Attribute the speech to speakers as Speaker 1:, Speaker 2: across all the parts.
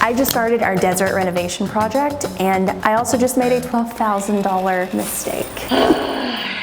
Speaker 1: I just started our desert renovation project, and I also just made a $12,000 mistake.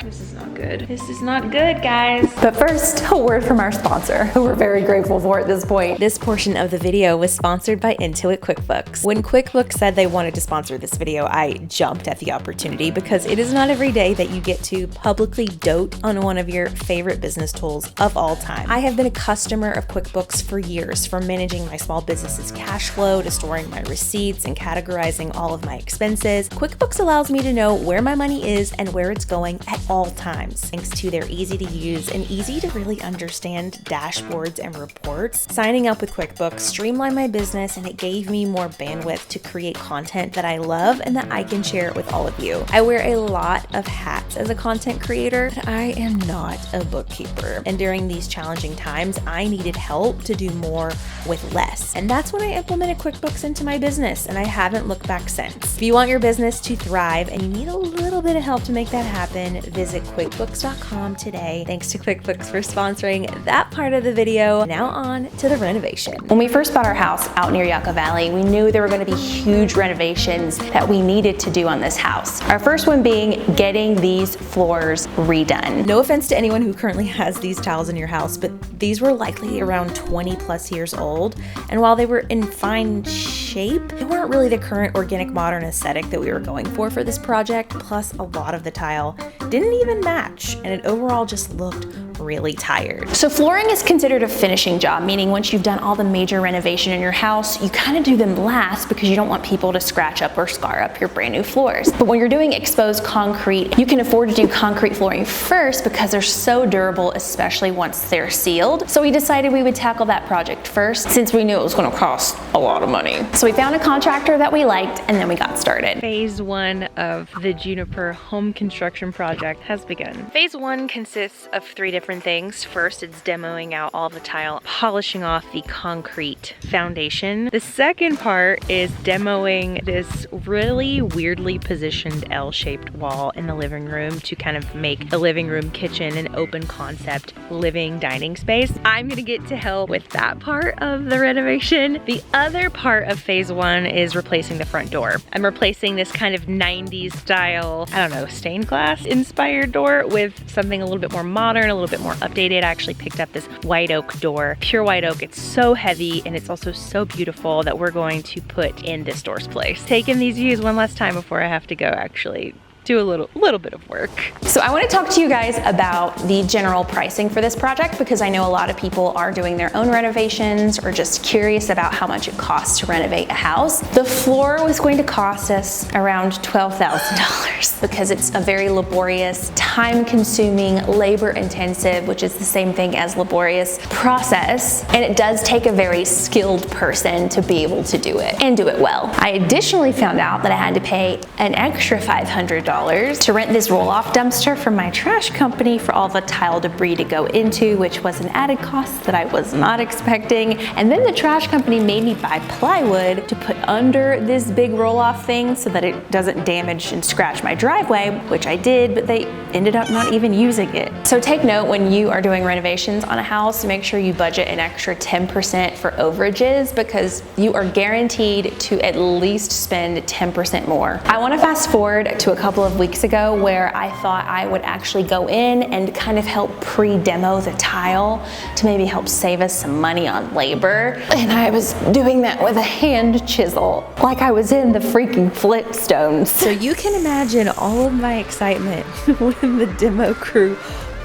Speaker 2: This is not good. This is not good, guys.
Speaker 1: But first, a word from our sponsor, who we're very grateful for at this point.
Speaker 2: This portion of the video was sponsored by Intuit QuickBooks. When QuickBooks said they wanted to sponsor this video, I jumped at the opportunity because it is not every day that you get to publicly dote on one of your favorite business tools of all time. I have been a customer of QuickBooks for years, from managing my small business's cash flow to storing my receipts and categorizing all of my expenses. QuickBooks allows me to know where my money is and where it's going at all times, thanks to their easy to use and easy to really understand dashboards and reports. Signing up with QuickBooks streamlined my business, and it gave me more bandwidth to create content that I love and that I can share with all of you. I wear a lot of hats as a content creator, but I am not a bookkeeper. And during these challenging times, I needed help to do more with less. And that's when I implemented QuickBooks into my business, and I haven't looked back since. If you want your business to thrive and you need a little bit of help to make that happen, visit QuickBooks.com today. Thanks to QuickBooks for sponsoring that part of the video. Now on to the renovation.
Speaker 1: When we first bought our house out near Yucca Valley, we knew there were going to be huge renovations that we needed to do on this house. Our first one being getting these floors redone.
Speaker 2: No offense to anyone who currently has these tiles in your house, but these were likely around 20 plus years old. And while they were in fine shape, they weren't really the current organic modern aesthetic that we were going for this project. Plus, a lot of the tile didn't even match, and it overall just looked really tired.
Speaker 1: So flooring is considered a finishing job, meaning once you've done all the major renovation in your house, you kind of do them last because you don't want people to scratch up or scar up your brand new floors. But when you're doing exposed concrete, you can afford to do concrete flooring first because they're so durable, especially once they're sealed. So we decided we would tackle that project first, since we knew it was going to cost a lot of money. So we found a contractor that we liked, and then we got started.
Speaker 2: Phase 1 of the Juniper home construction project has begun. Phase 1 consists of 3 different things. First, it's demoing out all the tile, polishing off the concrete foundation. The second part is demoing this really weirdly positioned L-shaped wall in the living room to kind of make the living room kitchen an open concept living dining space. I'm gonna get to help with that part of the renovation. The other part of phase 1 is replacing the front door. I'm replacing this kind of 90s style, I don't know, stained glass inspired door with something a little bit more modern, a little bit more updated. I actually picked up this white oak door, pure white oak. It's so heavy and it's also so beautiful that we're going to put in this door's place. Taking these views one last time before I have to go actually do a little bit of work.
Speaker 1: So I want to talk to you guys about the general pricing for this project, because I know a lot of people are doing their own renovations or just curious about how much it costs to renovate a house. The floor was going to cost us around $12,000 because it's a very laborious, time-consuming, labor-intensive, which is the same thing as laborious, process, and it does take a very skilled person to be able to do it and do it well. I additionally found out that I had to pay an extra $500 to rent this roll-off dumpster from my trash company for all the tile debris to go into, which was an added cost that I was not expecting. And then the trash company made me buy plywood to put under this big roll-off thing so that it doesn't damage and scratch my driveway, which I did, but they ended up not even using it. So take note when you are doing renovations on a house, make sure you budget an extra 10% for overages, because you are guaranteed to at least spend 10% more. I want to fast forward to a couple of weeks ago where I thought I would actually go in and kind of help pre-demo the tile to maybe help save us some money on labor. And I was doing that with a hand chisel, like I was in the freaking Flintstones.
Speaker 2: So you can imagine all of my excitement when the demo crew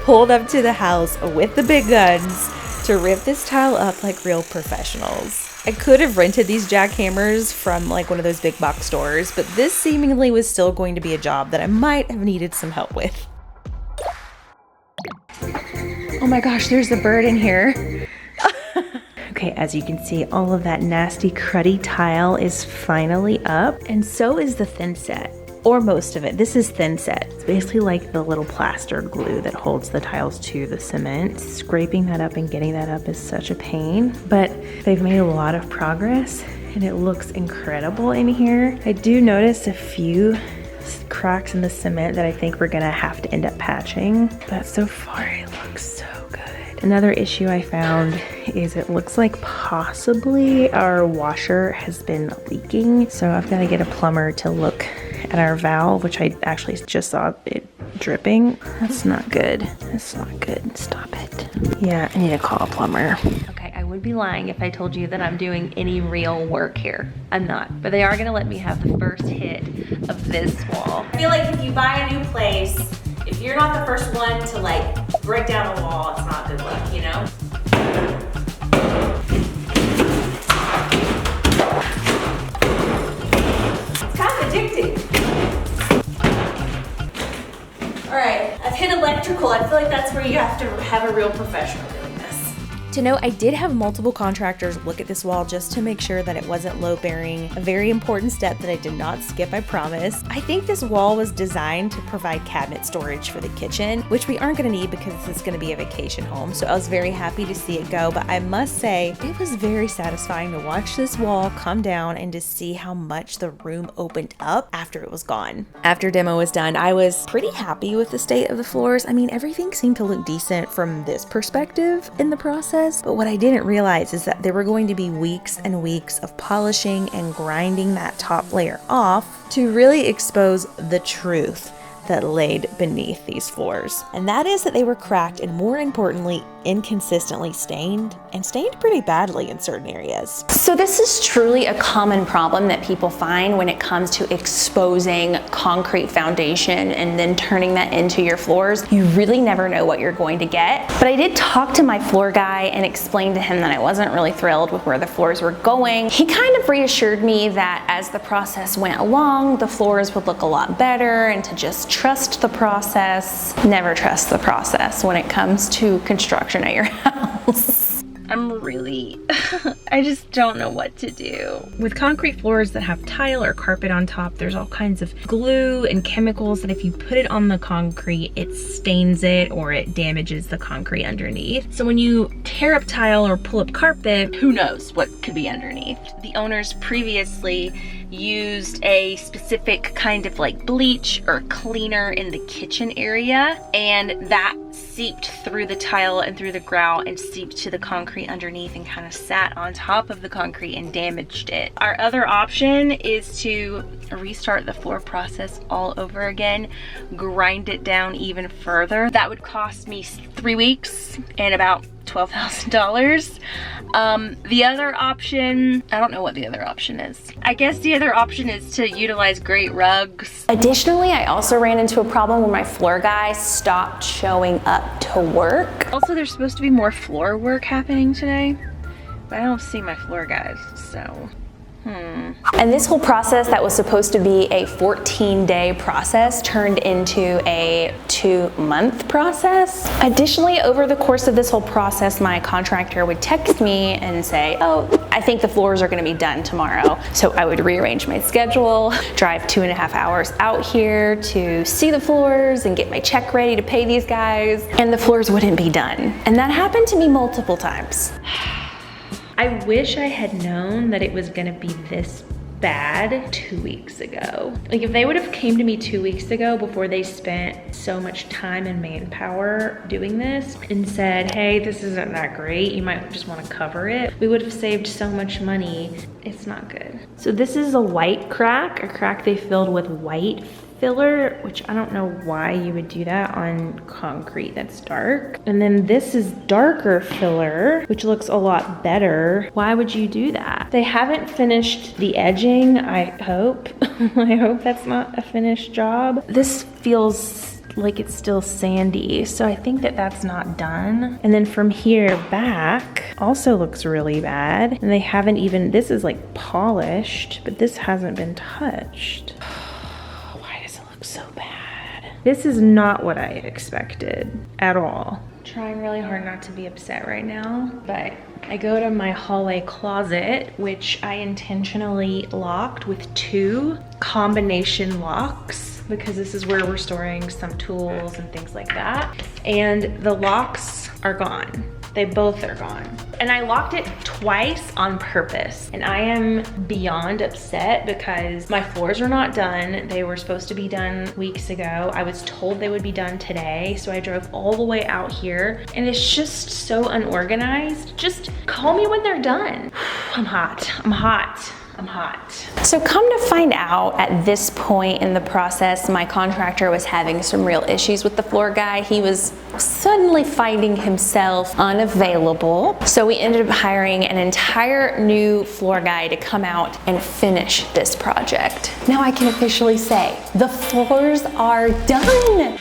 Speaker 2: pulled up to the house with the big guns to rip this tile up like real professionals. I could have rented these jackhammers from like one of those big box stores, but this seemingly was still going to be a job that I might have needed some help with. Oh my gosh, there's a bird in here. Okay, as you can see, all of that nasty cruddy tile is finally up, and so is the thin set. Or most of it. This is thin set. It's basically like the little plaster glue that holds the tiles to the cement. Scraping that up and getting that up is such a pain, but they've made a lot of progress and it looks incredible in here. I do notice a few cracks in the cement that I think we're gonna have to end up patching, but so far it looks so good. Another issue I found is it looks like possibly our washer has been leaking. So I've got to get a plumber to look at our valve, which I actually just saw it dripping. That's not good. That's not good. Stop it. Yeah, I need to call a plumber. Okay, I would be lying if I told you that I'm doing any real work here. I'm not, but they are gonna let me have the first hit of this wall. I feel like if you buy a new place, if you're not the first one to like break down a wall, it's not good luck, you know? It's kind of addicting. All right, I've hit electrical. I feel like that's where you have to have a real professional doing this. To note, I did have multiple contractors look at this wall just to make sure that it wasn't load bearing. A very important step that I did not skip, I promise. I think this wall was designed to provide cabinet storage for the kitchen, which we aren't gonna need because this is gonna be a vacation home. So I was very happy to see it go, but I must say, it was very satisfying to watch this wall come down and to see how much the room opened up after it was gone. After demo was done, I was pretty happy with the state of the floors. I mean, everything seemed to look decent from this perspective in the process. But what I didn't realize is that there were going to be weeks and weeks of polishing and grinding that top layer off to really expose the truth that laid beneath these floors. And that is that they were cracked and, more importantly, inconsistently stained, and stained pretty badly in certain areas.
Speaker 1: So this is truly a common problem that people find when it comes to exposing concrete foundation and then turning that into your floors. You really never know what you're going to get. But I did talk to my floor guy and explain to him that I wasn't really thrilled with where the floors were going. He kind of reassured me that as the process went along, the floors would look a lot better and to just trust the process. Never trust the process when it comes to construction at your house.
Speaker 2: I'm really, I just don't know what to do. With concrete floors that have tile or carpet on top, there's all kinds of glue and chemicals that if you put it on the concrete, it stains it or it damages the concrete underneath. So when you tear up tile or pull up carpet, who knows what could be underneath. The owners previously used a specific kind of like bleach or cleaner in the kitchen area, and that seeped through the tile and through the grout and seeped to the concrete underneath and kind of sat on top of the concrete and damaged it. Our other option is to restart the floor process all over again, grind it down even further. That would cost me 3 weeks and about $12,000. The other option, I don't know what the other option is. I guess the other option is to utilize great rugs.
Speaker 1: Additionally, I also ran into a problem where my floor guy stopped showing up to work.
Speaker 2: Also, there's supposed to be more floor work happening today, but I don't see my floor guys, so.
Speaker 1: And this whole process that was supposed to be a 14-day process turned into a 2-month process. Additionally, over the course of this whole process, my contractor would text me and say, oh, I think the floors are gonna be done tomorrow. So I would rearrange my schedule, drive 2.5 hours out here to see the floors and get my check ready to pay these guys, and the floors wouldn't be done. And that happened to me multiple times.
Speaker 2: I wish I had known that it was gonna be this bad 2 weeks ago. Like if they would have came to me 2 weeks ago before they spent so much time and manpower doing this and said, hey, this isn't that great, you might just wanna cover it, we would have saved so much money. It's not good. So this is a white crack, a crack they filled with white filler, which I don't know why you would do that on concrete that's dark. And then this is darker filler, which looks a lot better. Why would you do that? They haven't finished the edging, I hope. I hope that's not a finished job. This feels like it's still sandy, so I think that that's not done. And then from here back also looks really bad. And they haven't even, this is like polished, but this hasn't been touched. So bad. This is not what I expected at all. I'm trying really hard not to be upset right now, but I go to my hallway closet, which I intentionally locked with 2 combination locks because this is where we're storing some tools and things like that. And the locks are gone.
Speaker 1: They both are gone. And I locked it twice on purpose. And I am beyond upset because my floors are not done. They were supposed to be done weeks ago. I was told they would be done today. So I drove all the way out here and it's just so unorganized. Just call me when they're done. I'm hot, I'm hot. I'm hot. So come to find out, at this point in the process, my contractor was having some real issues with the floor guy. He was suddenly finding himself unavailable. So we ended up hiring an entire new floor guy to come out and finish this project. Now I can officially say, the floors are done.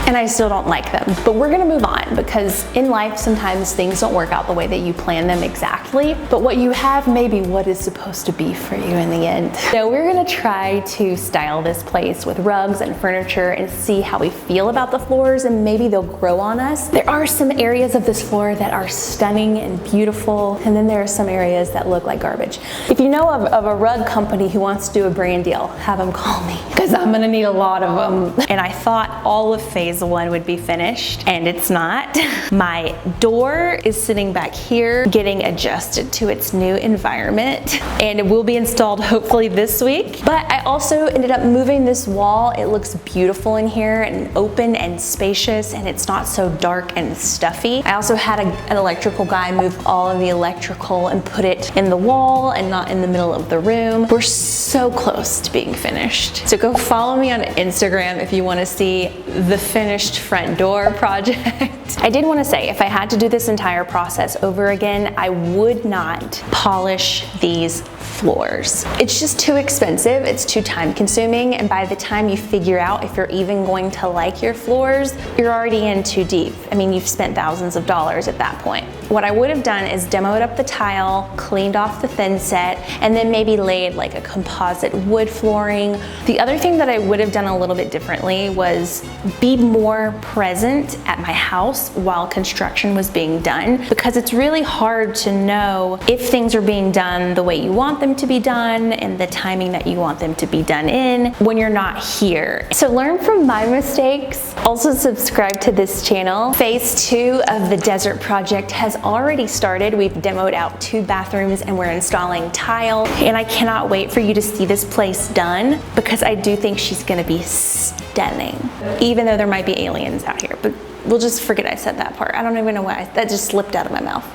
Speaker 1: And I still don't like them, but we're gonna move on because in life, sometimes things don't work out the way that you plan them exactly, but what you have may be what is supposed to be for you in the end. So we're gonna try to style this place with rugs and furniture and see how we feel about the floors, and maybe they'll grow on us. There are some areas of this floor that are stunning and beautiful, and then there are some areas that look like garbage. If you know of a rug company who wants to do a brand deal, have them call me because I'm gonna need a lot of them. And I thought all of phase one would be finished, and it's not. My door is sitting back here getting adjusted to its new environment, and it will be installed hopefully this week. But I also ended up moving this wall. It looks beautiful in here and open and spacious, and it's not so dark and stuffy. I also had an electrical guy move all of the electrical and put it in the wall and not in the middle of the room. We're so close to being finished. So go follow me on Instagram if you want to see the finished front door project. I did want to say, if I had to do this entire process over again, I would not polish these floors. It's just too expensive, it's too time consuming, and by the time you figure out if you're even going to like your floors, you're already in too deep. I mean, you've spent thousands of dollars at that point. What I would have done is demoed up the tile, cleaned off the thin set, and then maybe laid like a composite wood flooring. The other thing that I would have done a little bit differently was be more present at my house while construction was being done, because it's really hard to know if things are being done the way you want them to be done and the timing that you want them to be done in when you're not here. So learn from my mistakes. Also subscribe to this channel. Phase 2 of the desert project has already started. We've demoed out 2 bathrooms and we're installing tile, and I cannot wait for you to see this place done because I do think she's gonna be stunning, even though there might be aliens out here, but we'll just forget I said that part. I don't even know why, that just slipped out of my mouth.